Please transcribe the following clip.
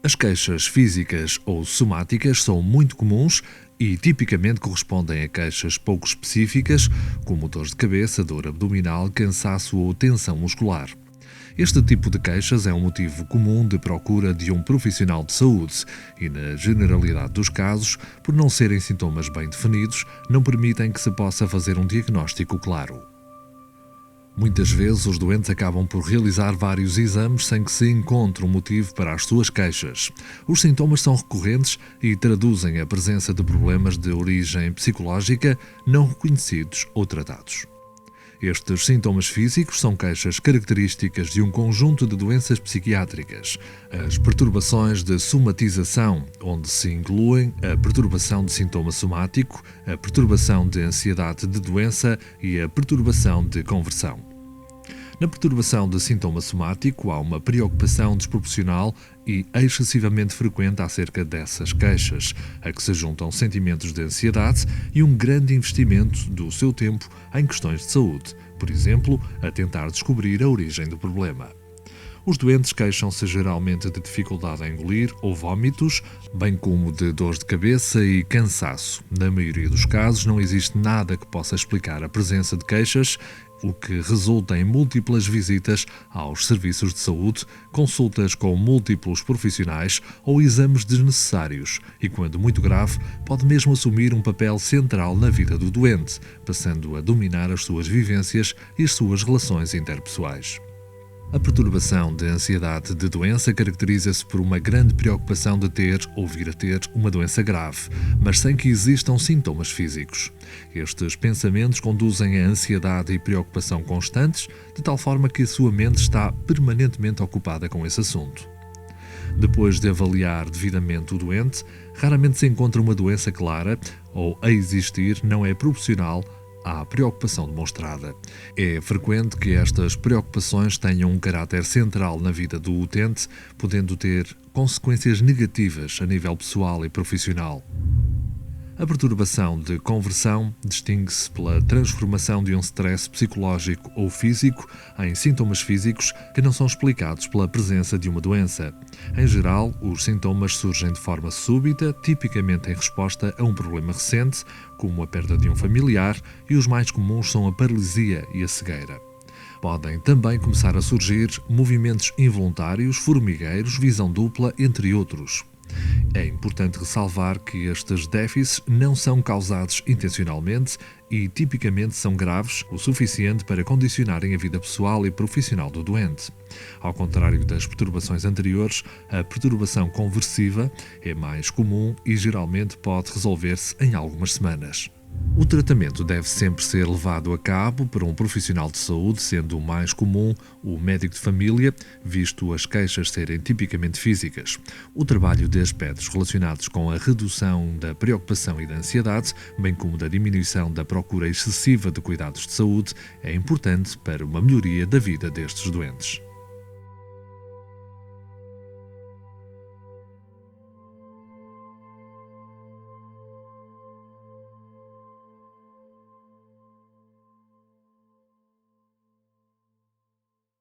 As queixas físicas ou somáticas são muito comuns e tipicamente correspondem a queixas pouco específicas, como dores de cabeça, dor abdominal, cansaço ou tensão muscular. Este tipo de queixas é um motivo comum de procura de um profissional de saúde e, na generalidade dos casos, por não serem sintomas bem definidos, não permitem que se possa fazer um diagnóstico claro. Muitas vezes os doentes acabam por realizar vários exames sem que se encontre um motivo para as suas queixas. Os sintomas são recorrentes e traduzem a presença de problemas de origem psicológica não reconhecidos ou tratados. Estes sintomas físicos são queixas características de um conjunto de doenças psiquiátricas. As perturbações de somatização, onde se incluem a perturbação de sintoma somático, a perturbação de ansiedade de doença e a perturbação de conversão. Na perturbação de sintoma somático, há uma preocupação desproporcional e excessivamente frequente acerca dessas queixas, a que se juntam sentimentos de ansiedade e um grande investimento do seu tempo em questões de saúde, por exemplo, a tentar descobrir a origem do problema. Os doentes queixam-se geralmente de dificuldade em engolir ou vômitos, bem como de dores de cabeça e cansaço. Na maioria dos casos, não existe nada que possa explicar a presença de queixas, o que resulta em múltiplas visitas aos serviços de saúde, consultas com múltiplos profissionais ou exames desnecessários e, quando muito grave, pode mesmo assumir um papel central na vida do doente, passando a dominar as suas vivências e as suas relações interpessoais. A perturbação de ansiedade de doença caracteriza-se por uma grande preocupação de ter ou vir a ter uma doença grave, mas sem que existam sintomas físicos. Estes pensamentos conduzem a ansiedade e preocupação constantes, de tal forma que a sua mente está permanentemente ocupada com esse assunto. Depois de avaliar devidamente o doente, raramente se encontra uma doença clara ou, a existir, não é proporcional à preocupação demonstrada. É frequente que estas preocupações tenham um caráter central na vida do utente, podendo ter consequências negativas a nível pessoal e profissional. A perturbação de conversão distingue-se pela transformação de um stress psicológico ou físico em sintomas físicos que não são explicados pela presença de uma doença. Em geral, os sintomas surgem de forma súbita, tipicamente em resposta a um problema recente, como a perda de um familiar, e os mais comuns são a paralisia e a cegueira. Podem também começar a surgir movimentos involuntários, formigueiros, visão dupla, entre outros. É importante ressalvar que estes déficits não são causados intencionalmente e tipicamente são graves o suficiente para condicionarem a vida pessoal e profissional do doente. Ao contrário das perturbações anteriores, a perturbação conversiva é mais comum e geralmente pode resolver-se em algumas semanas. O tratamento deve sempre ser levado a cabo por um profissional de saúde, sendo o mais comum o médico de família, visto as queixas serem tipicamente físicas. O trabalho de aspectos relacionados com a redução da preocupação e da ansiedade, bem como da diminuição da procura excessiva de cuidados de saúde, é importante para uma melhoria da vida destes doentes.